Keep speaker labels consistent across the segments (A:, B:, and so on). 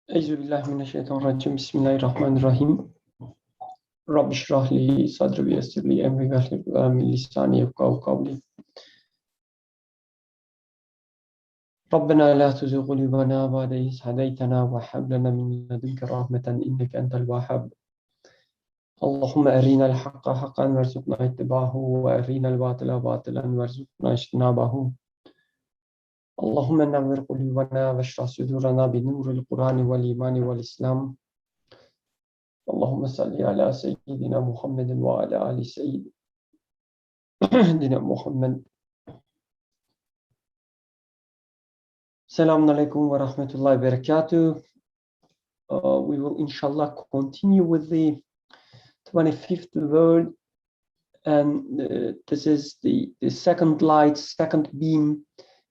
A: أعوذ بالله من الشيطان الرجيم بسم الله الرحمن الرحيم رب اشرح لي صدري ويسر لي أمري واحلل عقدة من لساني يفقهوا قولي ربنا لا تزغ قلوبنا بعد إذ هديتنا وهب لنا من لدنك رحمة إنك أنت الوهاب اللهم أرنا الحق حقا وارزقنا اتباعه وأرنا الباطل باطلا وارزقنا اجتنابه اللهم نور قلوبنا واشرح صدورنا بنور القرآن والإيمان والإسلام اللهم صل على سيدنا محمد وعلى آل سيدنا محمد. Assalamu alaikum wa rahmatullahi wa barakatuh. We will inshallah continue with the 25th word, and this is the second light, second beam,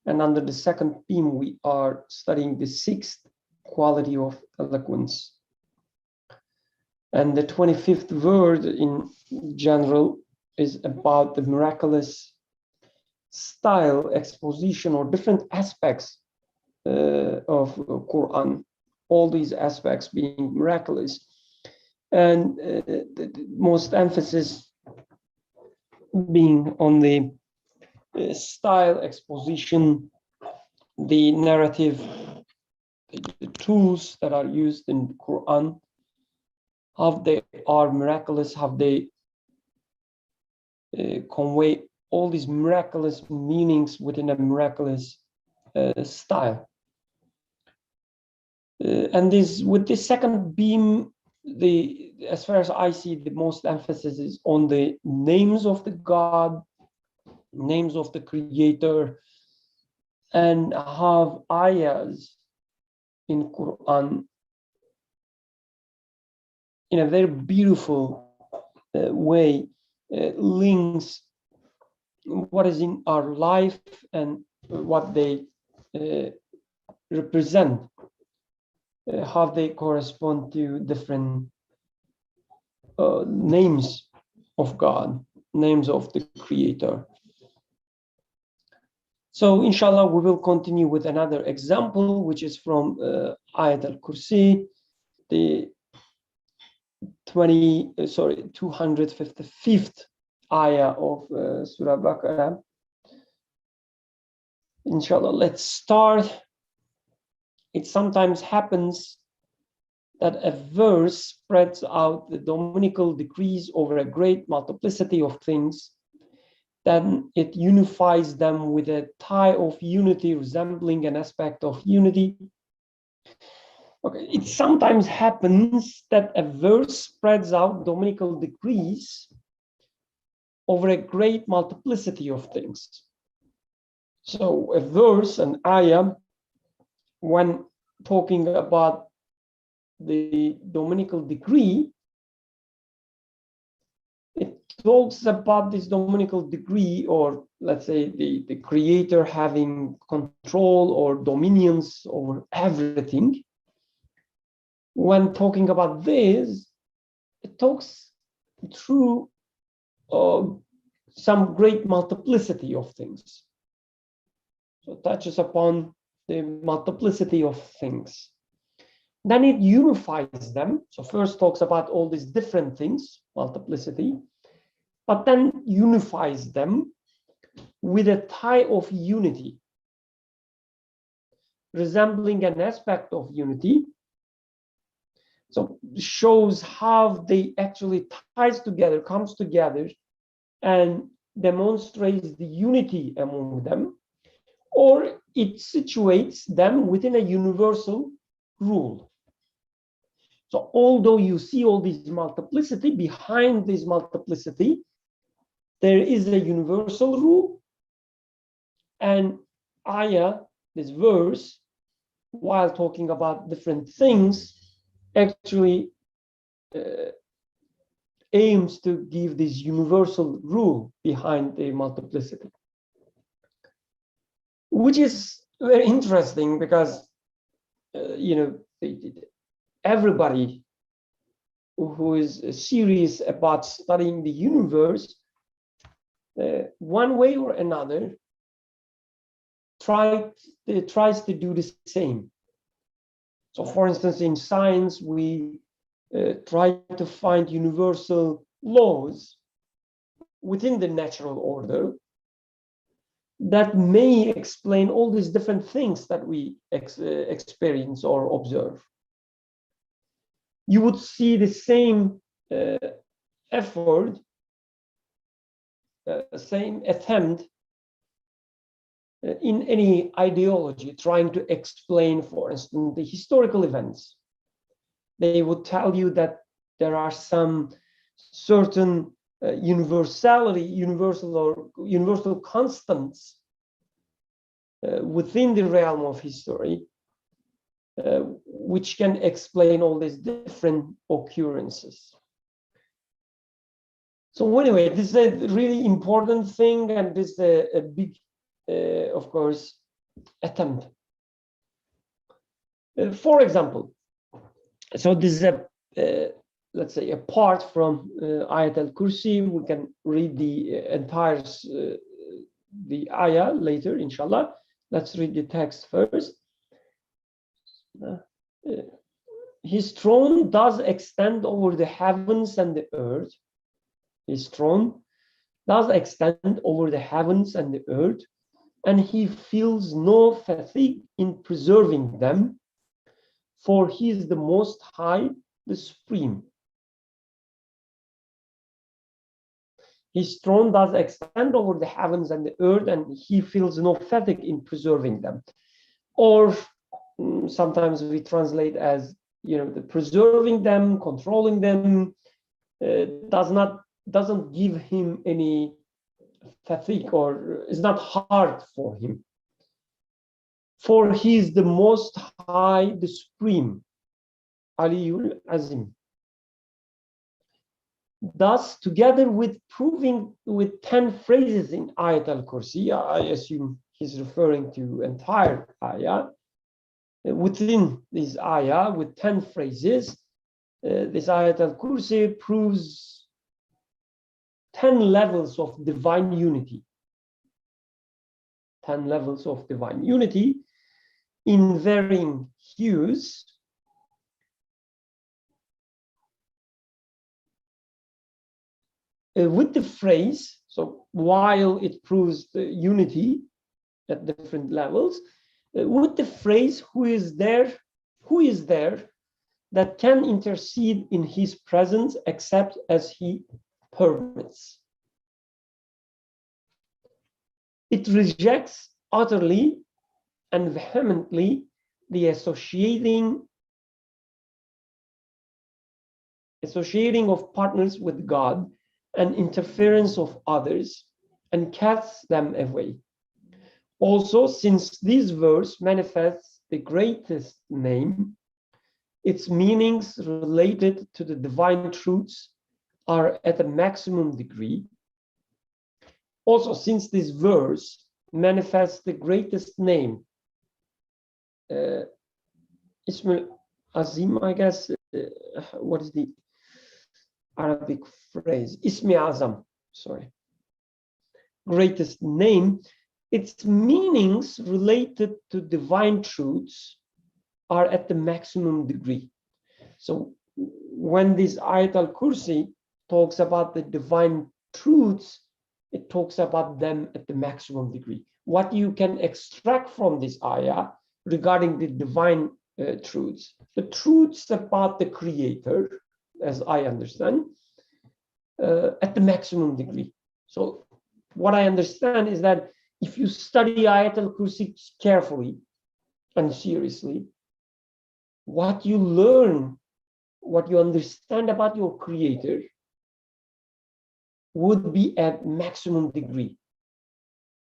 A: and under the second beam we are studying the sixth quality of eloquence. And the 25th word in general is about the miraculous style, exposition, or different aspects of Quran, all these aspects being miraculous, and the most emphasis being on the style, exposition, the narrative, the tools that are used in Quran, how they are miraculous, how they convey all these miraculous meanings within a miraculous style. And this, with this second beam, as far as I see, the most emphasis is on the names of the God, names of the Creator, and have ayahs in Quran in a very beautiful way links what is in our life and what they represent. How they correspond to different names of God, names of the Creator. So inshallah, we will continue with another example, which is from Ayat al-Kursi, the 255th ayah of Surah Baqarah. Inshallah, let's start. It sometimes happens that a verse spreads out the dominical decrees over a great multiplicity of things, then it unifies them with a tie of unity resembling an aspect of unity. Okay, it sometimes happens that a verse spreads out dominical decrees over a great multiplicity of things. So a verse, an ayah, when talking about the dominical decree, it talks about this dominical decree, or let's say the Creator having control or dominions over everything. When talking about this, it talks through some great multiplicity of things. So it touches upon the multiplicity of things. Then it unifies them. So first talks about all these different things, multiplicity, but then unifies them with a tie of unity, resembling an aspect of unity. So shows how they actually ties together, comes together, and demonstrates the unity among them, or it situates them within a universal rule. So although you see all this multiplicity, behind this multiplicity, there is a universal rule, and ayah, this verse, while talking about different things, actually aims to give this universal rule behind the multiplicity, which is very interesting because everybody who is serious about studying the universe, one way or another, tries to do the same. So for instance, in science, we try to find universal laws within the natural order that may explain all these different things that we experience or observe. You would see the same effort, same attempt in any ideology trying to explain, for instance, the historical events. They would tell you that there are some certain universal constants within the realm of history, which can explain all these different occurrences. So anyway, this is a really important thing, and this is a big, of course, attempt. For example, so this is a let's say a part from Ayat al-Kursi. We can read the entire the ayah later, inshallah. Let's read the text first. His throne does extend over the heavens and the earth. His throne does extend over the heavens and the earth, and he feels no fatigue in preserving them, for he is the Most High, the Supreme. His throne does extend over the heavens and the earth, and he feels no fatigue in preserving them. Or sometimes we translate as, the preserving them, controlling them, doesn't give him any fatigue, or is not hard for him. For he is the Most High, the Supreme, Aliyul Azim. Thus, together with proving with 10 phrases in Ayat al-Kursi, I assume he's referring to entire ayah. Within this ayah, with 10 phrases, this Ayat al-Kursi proves 10 levels of divine unity. 10 levels of divine unity in varying hues. With the phrase, so while it proves the unity at different levels, with the phrase, who is there that can intercede in his presence except as he permits. It rejects utterly and vehemently the associating of partners with God and interference of others, and casts them away. Also, since this verse manifests the greatest name, its meanings related to the divine truths are at a maximum degree. Also, since this verse manifests the greatest name, Ismail Azim, I guess, what is the Arabic phrase? Ismi Azam, sorry. Greatest name, its meanings related to divine truths are at the maximum degree. So when this Ayat al-Kursi talks about the divine truths, it talks about them at the maximum degree. What you can extract from this ayah regarding the divine truths, the truths about the Creator, as I understand, at the maximum degree. So what I understand is that if you study Ayat al-Kursi carefully and seriously, what you learn, what you understand about your Creator would be at maximum degree.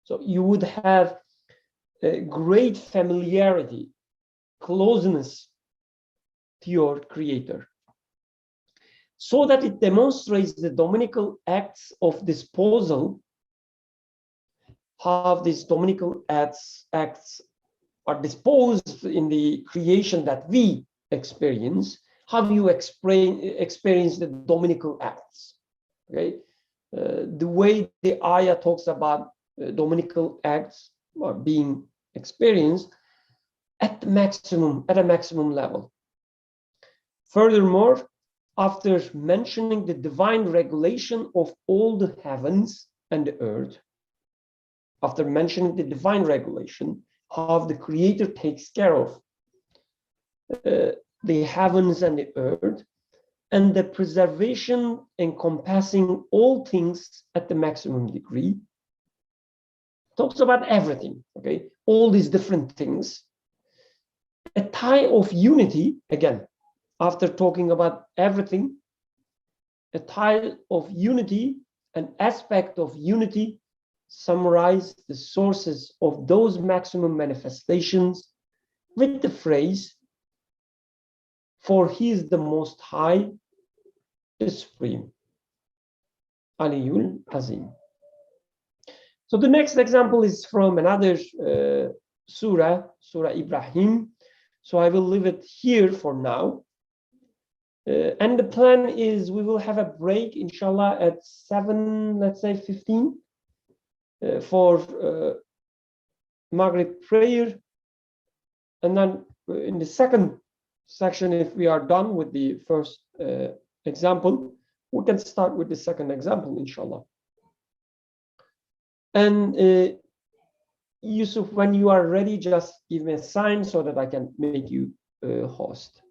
A: So you would have a great familiarity, closeness to your Creator, so that it demonstrates the dominical acts of disposal, how these dominical acts are disposed in the creation that we experience, how you experience the dominical acts. Okay, the way the ayah talks about dominical acts are being experienced, at a maximum level. Furthermore, after mentioning the divine regulation of all the heavens and the earth, after mentioning the divine regulation, how the Creator takes care of the heavens and the earth, and the preservation encompassing all things at the maximum degree, talks about everything, okay? All these different things. A tie of unity, again, after talking about everything, a tie of unity, an aspect of unity, summarize the sources of those maximum manifestations with the phrase, for he is the most high, the supreme, Aliyul Azim. So the next example is from another surah, Surah Ibrahim. So I will leave it here for now. And the plan is we will have a break, inshallah, at 7, let's say 15, for Maghrib prayer. And then in the second section, if we are done with the first example, we can start with the second example, inshallah. And Yusuf, when you are ready, just give me a sign so that I can make you host.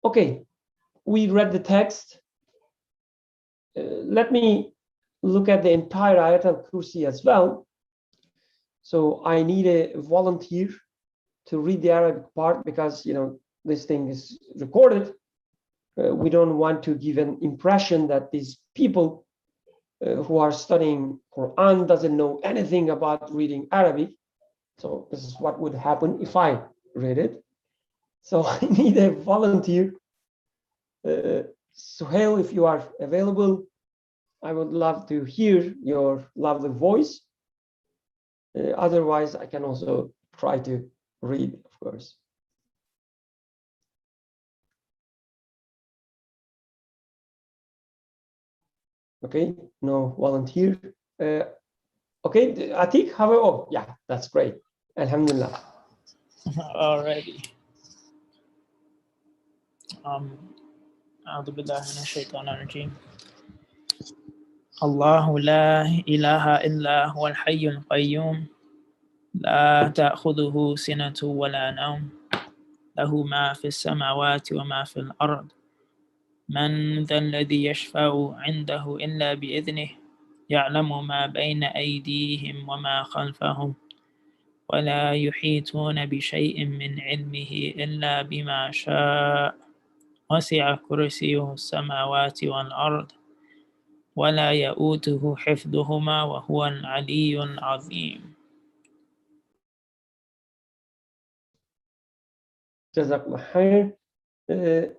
A: Okay, we read the text. Let me look at the entire Ayat al-Kursi as well. So I need a volunteer to read the Arabic part, because this thing is recorded. We don't want to give an impression that these people who are studying Quran doesn't know anything about reading Arabic. So this is what would happen if I read it. So I need a volunteer. Suhail, if you are available, I would love to hear your lovely voice. Otherwise, I can also try to read, of course. Okay, no volunteer. Okay, Atik, how? Oh, yeah, that's great. Alhamdulillah.
B: Alrighty. أعوذ بالله من الشيطان الرجيم. الله لا إله إلا هو الحي القيوم لا تأخذه سنة ولا نوم له ما في السماوات وما في الأرض من ذا الذي يشفع عنده إلا بإذنه يعلم ما بين أيديهم وما خلفهم ولا يحيطون بشيء من علمه إلا بما شاء وسع كرسيه السماوات والأرض ولا يؤوده حفظهما وهو العلي العظيم.
A: Jazakallah khair.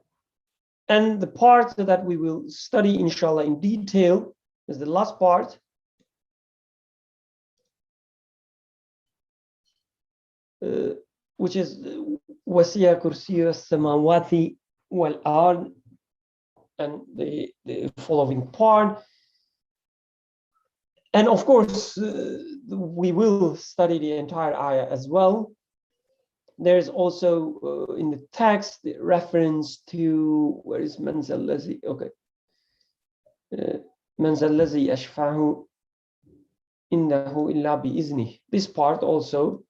A: And the part that we will study, inshallah, in detail is the last part. Which is wasi'a kursiyu as-samawati wal ard, and the following part. And of course, we will study the entire ayah as well. There's also in the text the reference to, where is man zallazi? Okay, man zallazi yashfa'u innahu illa bi izni. This part also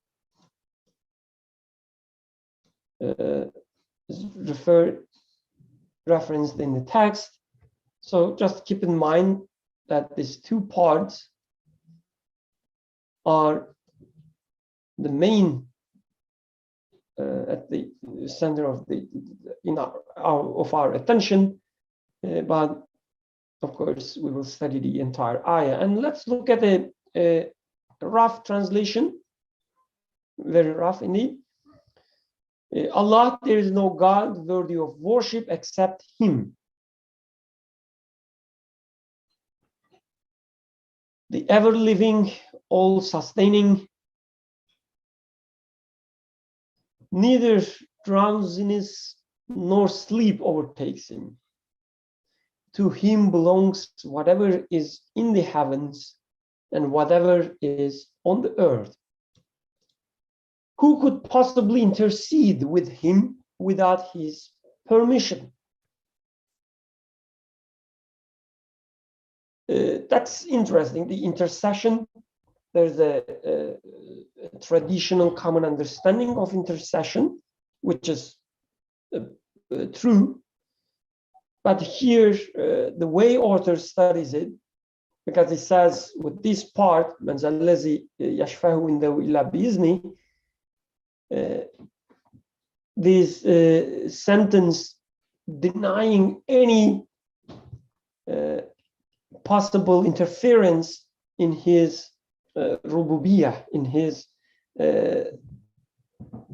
A: is referenced in the text. So just keep in mind that these two parts are the main at the center of the of our attention, but of course we will study the entire ayah. And let's look at a rough translation, very rough indeed. Allah, there is no God worthy of worship except Him, the ever-living, all-sustaining. Neither drowsiness nor sleep overtakes Him. To Him belongs whatever is in the heavens and whatever is on the earth. who could possibly intercede with him without his permission? That's interesting. The intercession, there's a traditional common understanding of intercession, which is true. But here, the way author studies it, because it says with this part, من ذا الذي يشفع عنده إلا بإذنه, this sentence denying any possible interference in his rububiyah, in his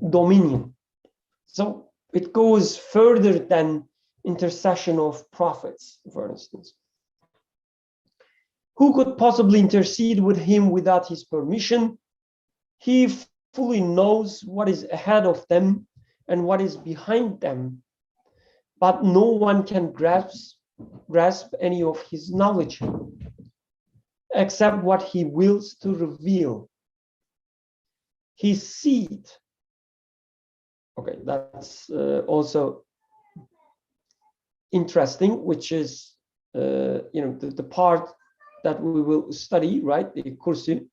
A: dominion. So it goes further than intercession of prophets, for instance. Who could possibly intercede with him without his permission? He fully knows what is ahead of them and what is behind them, but no one can grasp any of his knowledge except what he wills to reveal. His seed. Okay, that's also interesting, which is the part that we will study, right? The kursi.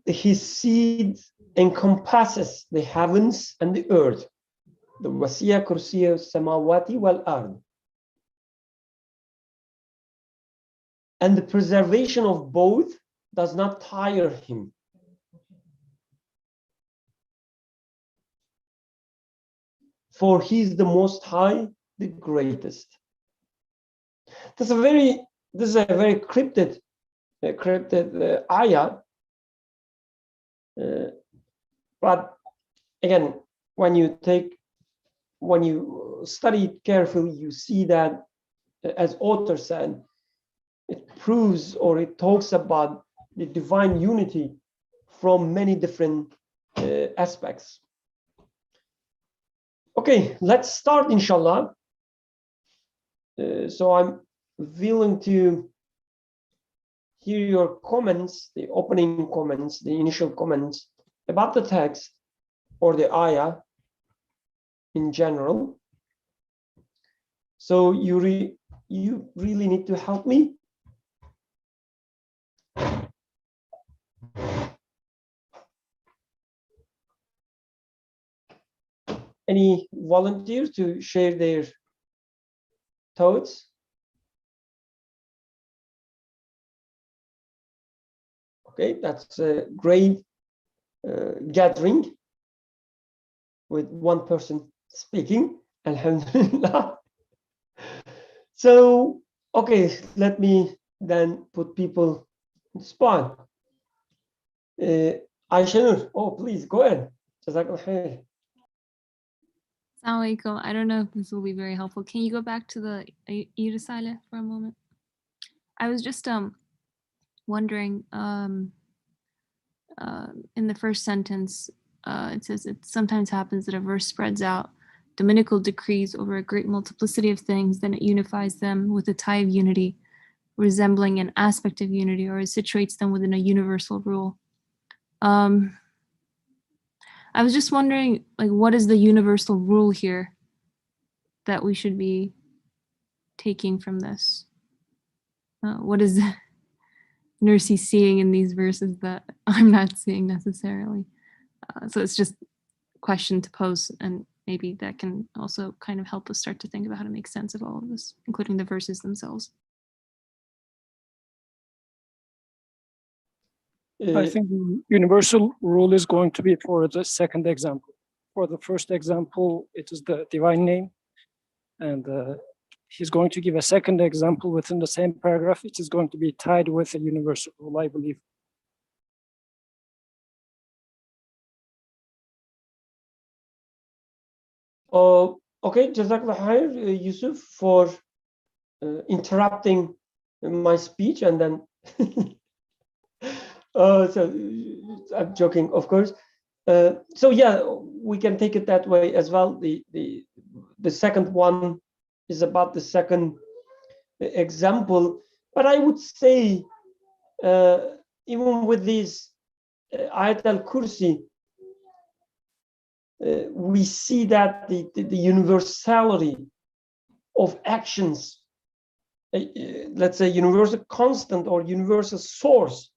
A: His seed encompasses the heavens and the earth. The wasiya kursiya samawati wal ard. And the preservation of both does not tire him. For he is the most high, the greatest. This is a very cryptic ayah. But again, when you study it carefully, you see that, as author said, it proves or it talks about the divine unity from many different aspects. Okay, let's start, inshallah. So I'm willing to hear your comments, the opening comments, the initial comments about the text or the ayah in general. So you really need to help me. Any volunteers to share their thoughts? Okay, that's a great gathering with one person speaking, alhamdulillah. So, okay, let me then put people on the spot. Aisha, oh, please go ahead. Jazakallah khair.
C: Assalamu alaikum. I don't know if this will be very helpful. Can you go back to the Risale for a moment? I was just wondering, in the first sentence, it says it sometimes happens that a verse spreads out dominical decrees over a great multiplicity of things, then it unifies them with a tie of unity, resembling an aspect of unity, or it situates them within a universal rule. I was just wondering, like, what is the universal rule here that we should be taking from this? What is Nursi seeing in these verses that I'm not seeing necessarily? So it's just a question to pose, and maybe that can also kind of help us start to think about how to make sense of all of this, including the verses themselves.
D: I think the universal rule is going to be for the second example. For the first example, it is the divine name. And he's going to give a second example within the same paragraph. It is going to be tied with a universal rule, I believe.
A: Okay, Jazakallah khair, Yusuf, for interrupting my speech and then so I'm joking, of course. So yeah, we can take it that way as well. The second one is about the second example, but I would say even with these Ayat al-Kursi, we see that the universality of actions, let's say universal constant or universal source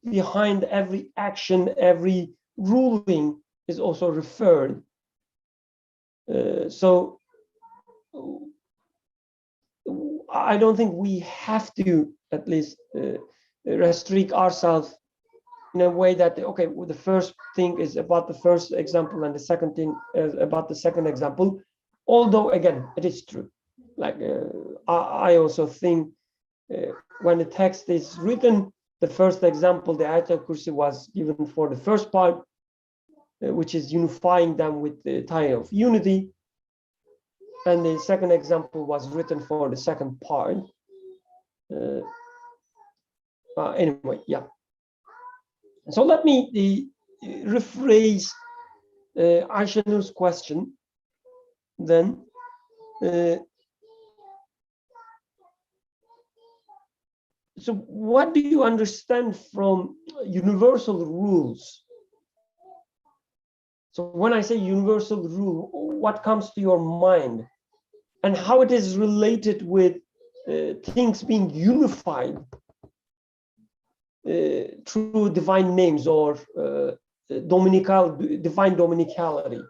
A: behind every action, every ruling is also referred. So I don't think we have to at least restrict ourselves in a way that, okay, well, the first thing is about the first example and the second thing is about the second example. Although, again, it is true. Like I also think when the text is written, the first example, the Ayat al-Kursi, was given for the first part, which is unifying them with the tie of unity. And the second example was written for the second part. Anyway, yeah. So let me rephrase Aisha Nur's question then. So what do you understand from universal rules? So when I say universal rule, what comes to your mind? And how it is related with things being unified through divine names or divine dominicality.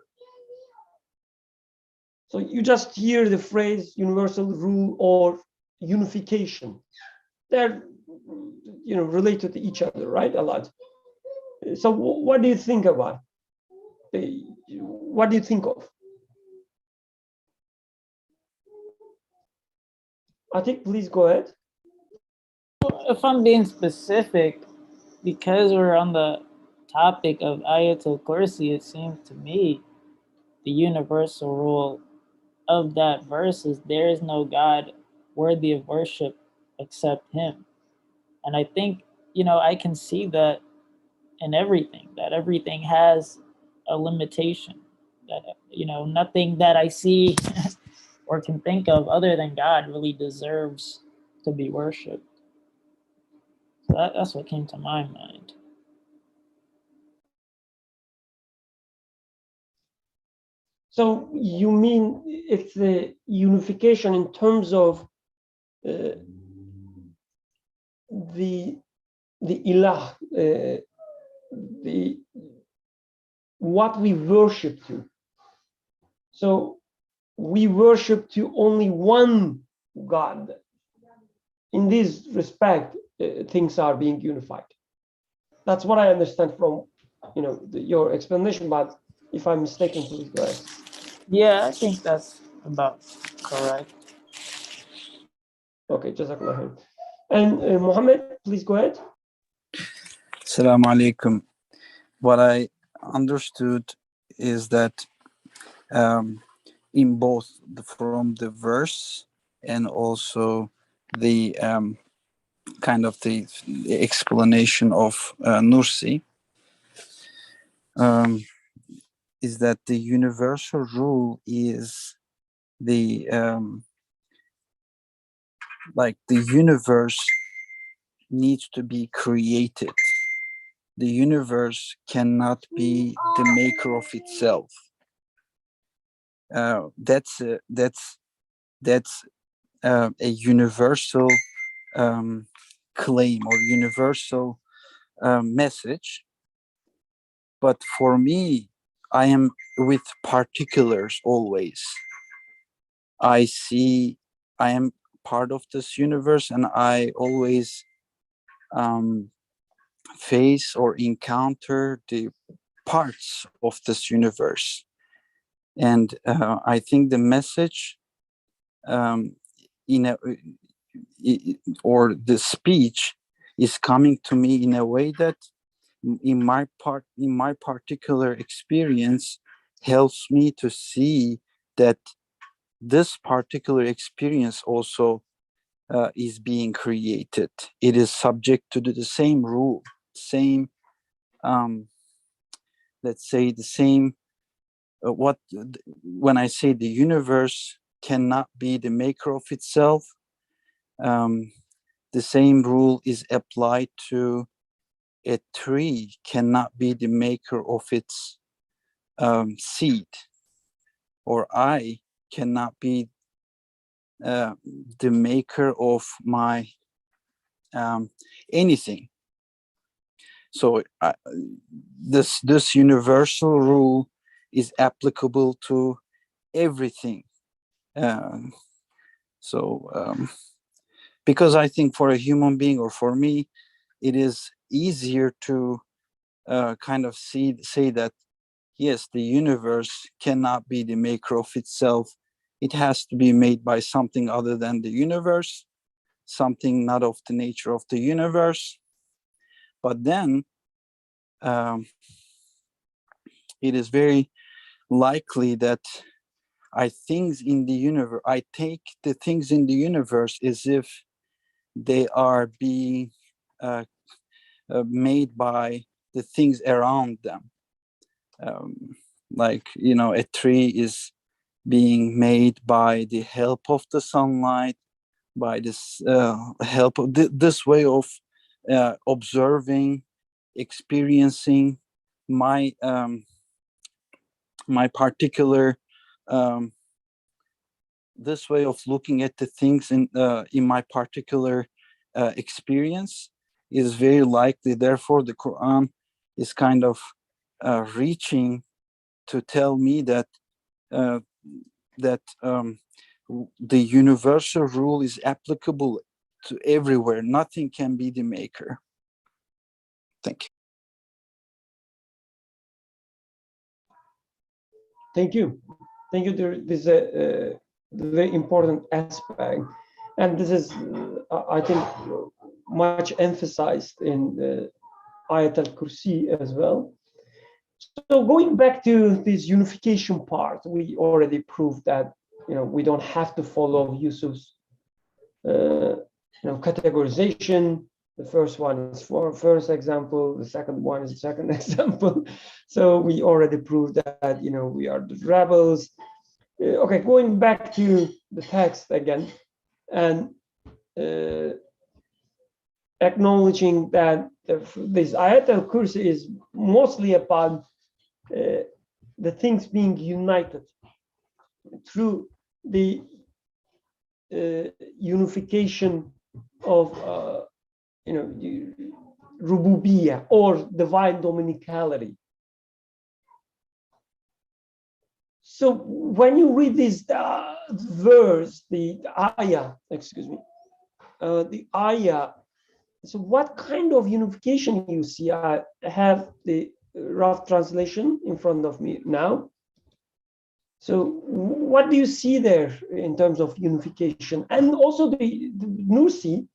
A: So you just hear the phrase universal rule or unification. They're related to each other, right? A lot. So what do you think about? What do you think of? Atik, please go ahead.
B: If I'm being specific, because we're on the topic of Ayatul Kursi, it seems to me the universal rule of that verse is there is no God worthy of worship except him. And I think, I can see that in everything, that everything has a limitation, that, nothing that I see or can think of other than God really deserves to be worshipped. So that's what came to my mind.
A: So you mean it's the unification in terms of the ilah, what we worship to. So we worship to only one God. In this respect, things are being unified. That's what I understand from your explanation. But if I'm mistaken, please go ahead.
B: Yeah, I think that's about correct.
A: Okay, Jazakallah khair. And Mohammed, please go ahead.
E: Assalamu alaikum. What I understood is that in both from the verse and also the kind of the explanation of Nursi, is that the universal rule is the like the universe needs to be created. The universe cannot be the maker of itself. That's a universal claim or universal message. But for me, I am with particulars always. I am part of this universe, and I always face or encounter the parts of this universe. And I think the message or the speech is coming to me in a way that in my particular experience helps me to see that this particular experience also is being created. It is subject to the same rule, same let's say the same when I say the universe cannot be the maker of itself, the same rule is applied to a tree cannot be the maker of its seed, or I cannot be the maker of my anything. So this universal rule is applicable to everything. Because I think for a human being, or for me, it is easier to kind of say that, yes, the universe cannot be the maker of itself. It has to be made by something other than the universe, something not of the nature of the universe. But then it is very likely that I take the things in the universe as if they are being made by the things around them. Like, a tree is being made by the help of the sunlight, by this help of this way of observing, experiencing my my particular this way of looking at the things in my particular experience is very likely. Therefore, the Quran is kind of reaching to tell me that the universal rule is applicable to everywhere. Nothing can be the maker. Thank you.
A: Thank you. Thank you. This is a very important aspect. And this is, I think, much emphasized in the Ayat al-Kursi as well. So going back to this unification part, we already proved that we don't have to follow Yusuf's categorization. The first one is for first example, the second one is the second example. So we already proved that we are the rebels. Okay, going back to the text again, and acknowledging that this Ayat al-Kursi is mostly about the things being united through the unification of Rububiyyah, or divine dominicality. So when you read this verse, the ayah, the ayah, so what kind of unification you see? I have the rough translation in front of me now. So what do you see there in terms of unification? And also the Nursi,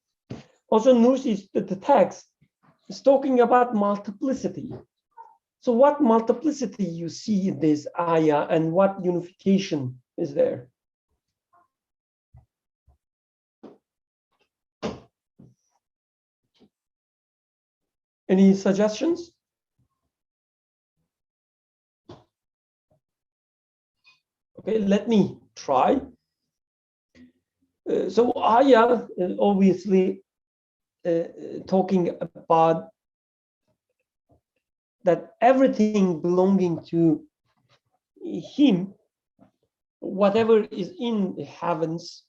A: the text is talking about multiplicity. So what multiplicity you see in this ayah, and what unification is there? Any suggestions? Okay, let me try. So ayah is obviously talking about that everything belonging to him, whatever is in the heavens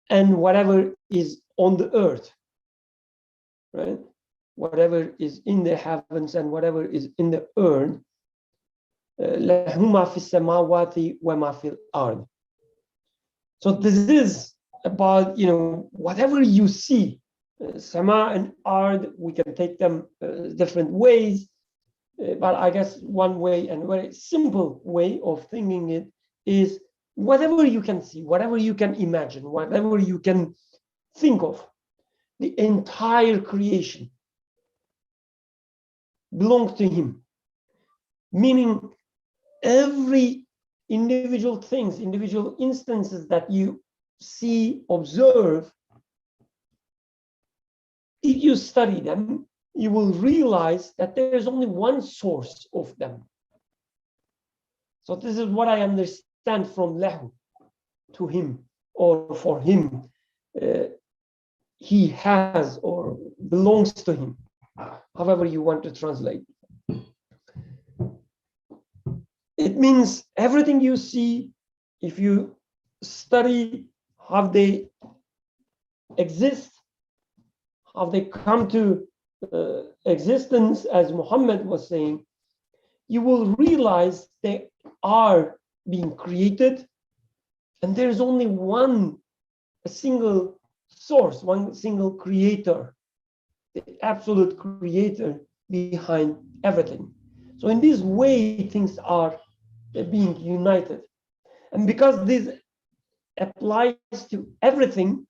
A: and whatever is on the earth, right? Whatever is in the heavens and whatever is in the earth, لَهُمَا فِي السَّمَاوَاتِ وَمَا فِي الْأَرْضِ. So this is about, whatever you see, Sama and Ard, we can take them different ways, but I guess one way, and very simple way of thinking it, is whatever you can see, whatever you can imagine, whatever you can think of, the entire creation belongs to him. Meaning every individual things, individual instances that you see, observe, if you study them, you will realize that there is only one source of them. So this is what I understand from lahu, to him, or for him. he has or belongs to him, however you want to translate. It means everything you see, if you study how they exist, how they come to existence, as Muhammad was saying, you will realize they are being created, and there is only a single source, one single creator, the absolute creator behind everything. So in this way, things are being united. And because this applies to everything,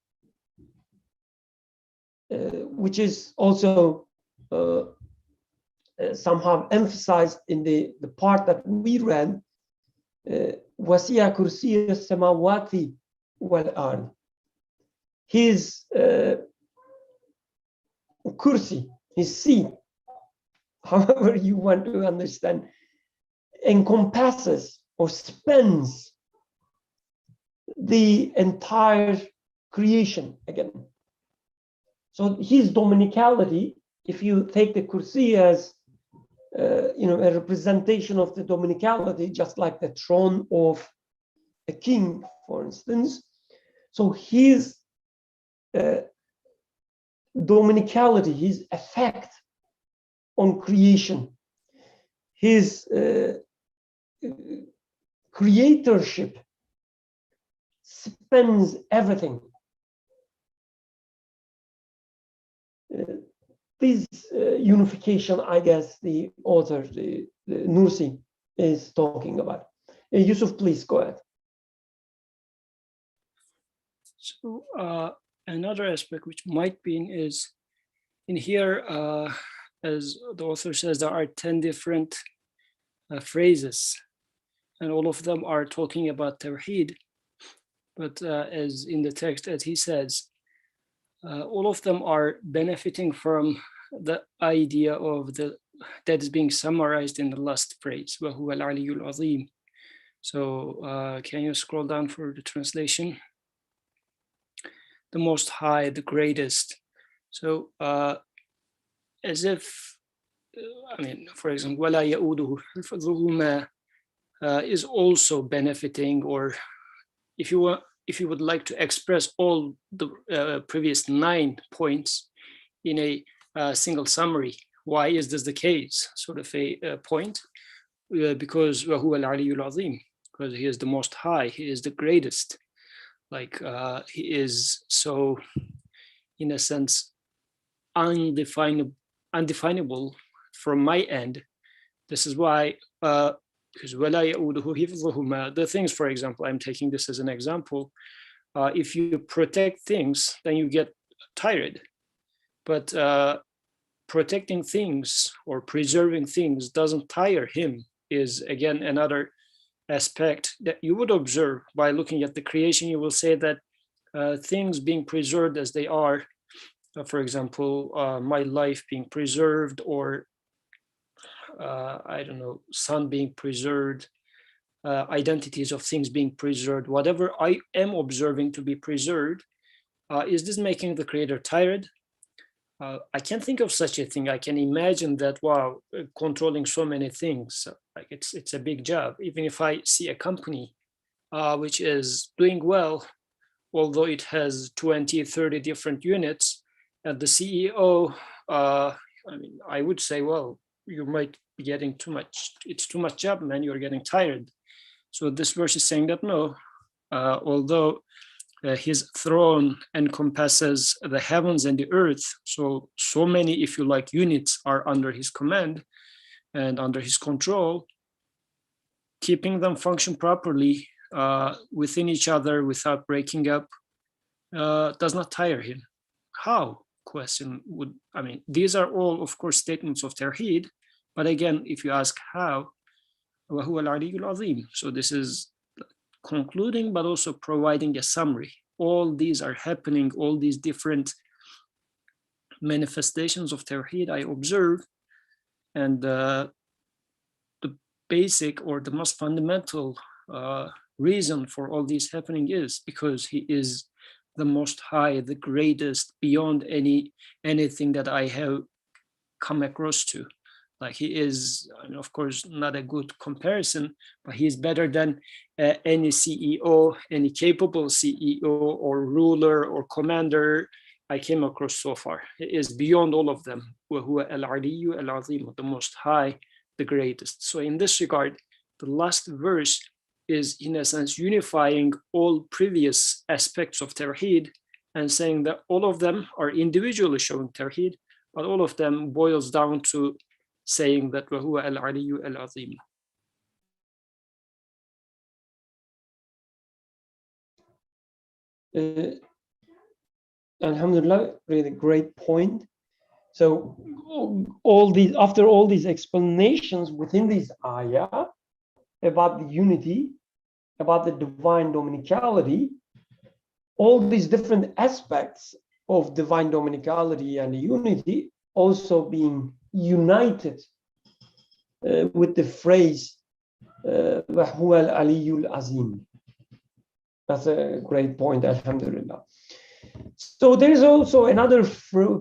A: which is also somehow emphasized in the part that we read, وَسِعَ كُرْسِيَ السَّمَاوَاتِ وَالْأَرْضِ. His kursi, his seat, however you want to understand, encompasses or spans the entire creation again. So his dominicality, if you take the kursi as a representation of the dominicality, just like the throne of a king, for instance. So his dominicality, his effect on creation, his creatorship spans everything. This unification, I guess, the author, the Nursi, is talking about. Yusuf, please go ahead.
D: So another aspect which might be is in here, as the author says, there are 10 different phrases, and all of them are talking about Tawheed. But as in the text, as he says, all of them are benefiting from the idea of that is being summarized in the last phrase, وَهُوَ الْعَلِيُّ الْعَظِيمُ. So can you scroll down for the translation? The Most High, the greatest. So as if, for example, وَلَا يَؤُودُهُ حِفْظُهُمَا is also benefiting, or if you would like to express all the previous 9 points in a single summary, why is this the case? Sort of a point, because وَهُوَ الْعَلِيُّ الْعَظِيمُ, because he is the Most High, he is the greatest. Like he is so, in a sense, undefinable from my end. This is why, because وَلَا يَؤُودُهُ حِفْظُهُمَا, the things, for example, I'm taking this as an example. If you protect things, then you get tired. But protecting things or preserving things doesn't tire him, is again another aspect that you would observe by looking at the creation. You will say that things being preserved as they are, for example, my life being preserved, or I don't know, sun being preserved, identities of things being preserved, whatever I am observing to be preserved, is this making the creator tired? I can't think of such a thing. I can imagine that, wow, controlling so many things, like it's a big job. Even if I see a company which is doing well, although it has 20, 30 different units, and the CEO, I would say, well, you might be getting too much. It's too much job, man. You're getting tired. So this verse is saying that no, although his throne encompasses the heavens and the earth, so many, if you like, units are under his command and under his control, keeping them function properly within each other without breaking up does not tire him. How? Question would, these are all, of course, statements of Tawheed, but again, if you ask how, وَهُوَ الْعَلِيُّ الْعَظِيمُ. So this is concluding, but also providing a summary. All these are happening, all these different manifestations of Tawheed I observe, and the basic or the most fundamental reason for all these happening is because he is the Most High, the greatest, beyond anything that I have come across to. Like he is, and of course, not a good comparison, but he is better than any CEO, any capable CEO or ruler or commander I came across so far. He is beyond all of them. وَهُوَ الْعَلِيُّ الْعَظِيمُ, the Most High, the greatest. So in this regard, the last verse is in a sense unifying all previous aspects of Tawheed and saying that all of them are individually showing Tawheed, but all of them boils down to saying that وَهُوَ الْعَلِيُّ الْعَظِيمُ.
A: Alhamdulillah, really great point. So all these, after all these explanations within this ayah about the unity, about the divine dominicality, all these different aspects of divine dominicality and unity also being united with the phrase وَهُوَ الْعَلِيُّ الْعَظِيمُ. That's a great point, alhamdulillah. So there is also another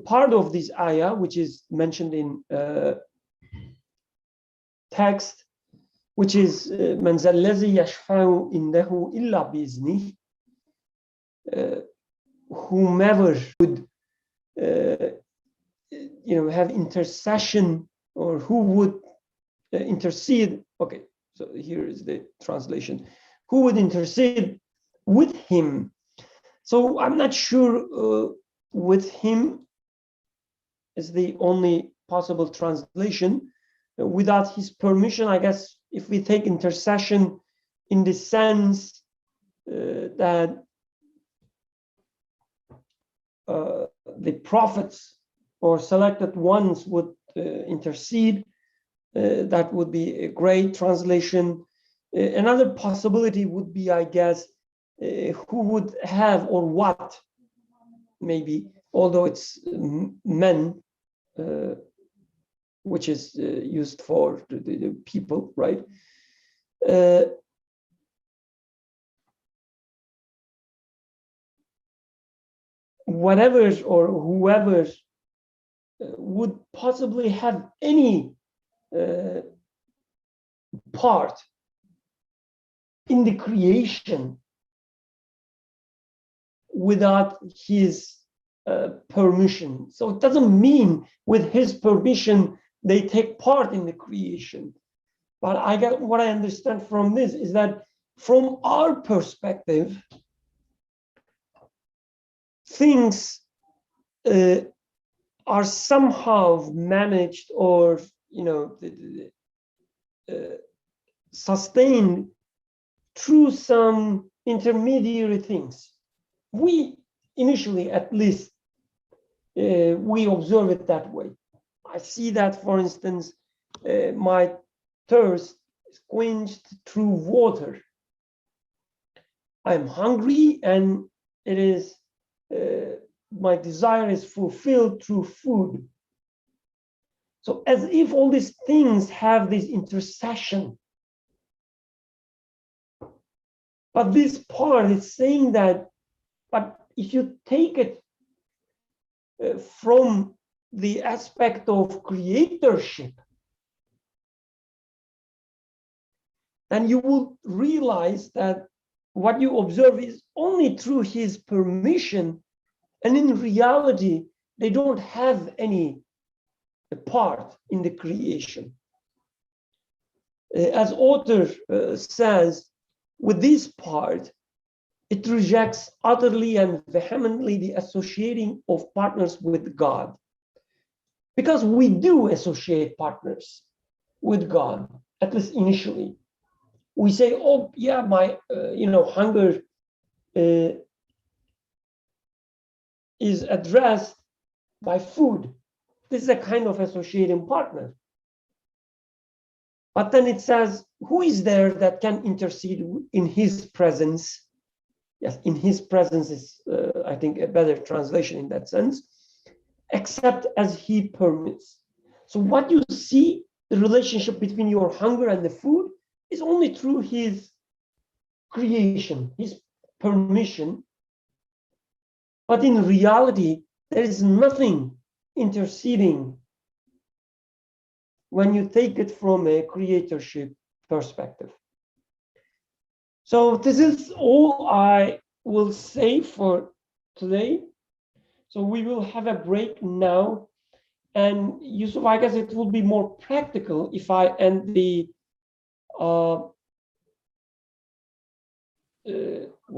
A: part of this ayah which is mentioned in text, which is مَنْ ذَا الَّذِي يَشْفَعُ إِنَّهُ إِلَّا بِإِذْنِهِ. Whomever would have intercession, or who would intercede. Okay, so here is the translation. Who would intercede with him? So I'm not sure with him is the only possible translation. Without his permission, I guess if we take intercession in the sense that the prophets or selected ones would intercede, that would be a great translation. Another possibility would be, I guess, who would have, or what, maybe, although it's men, which is used for the people, right? Whatever or whoever would possibly have any part in the creation without his permission. So it doesn't mean with his permission they take part in the creation. But what I understand from this is that from our perspective, things are somehow managed or sustained through some intermediary things. We initially, at least, we observe it that way. I see that, for instance, my thirst is quenched through water. I'm hungry, and it is my desire is fulfilled through food. So as if all these things have this intercession. But this part is saying that, but if you take it from the aspect of creatorship, then you will realize that what you observe is only through his permission, and in reality, they don't have any part in the creation. As author says, with this part, it rejects utterly and vehemently the associating of partners with God. Because we do associate partners with God, at least initially. We say, oh yeah, my hunger is addressed by food. This is a kind of associating partner. But then it says, who is there that can intercede in his presence? Yes, in his presence is, I think, a better translation in that sense, except as he permits. So what you see, the relationship between your hunger and the food, is only through his creation, his permission. But in reality, there is nothing interceding when you take it from a creatorship perspective. So this is all I will say for today. So we will have a break now. And Yusuf, I guess it will be more practical if I end the, what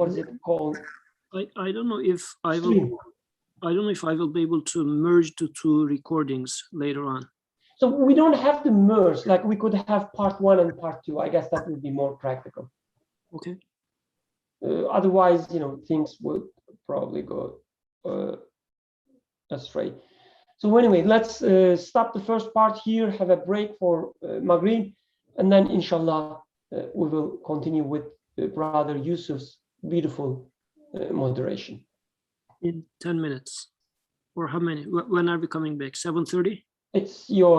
A: is it called?
F: I don't know if I will.
A: Stream.
F: I don't know if I will be able to merge the two recordings later on.
A: So we don't have to merge, like we could have part 1 and part 2. I guess that would be more practical.
F: Okay.
A: Otherwise, things would probably go astray. So anyway, let's stop the first part here, have a break for Maghrib, and then inshallah, we will continue with Brother Yusuf's beautiful moderation.
F: In 10 minutes. Or how many? When are we coming back? 7:30?
A: It's your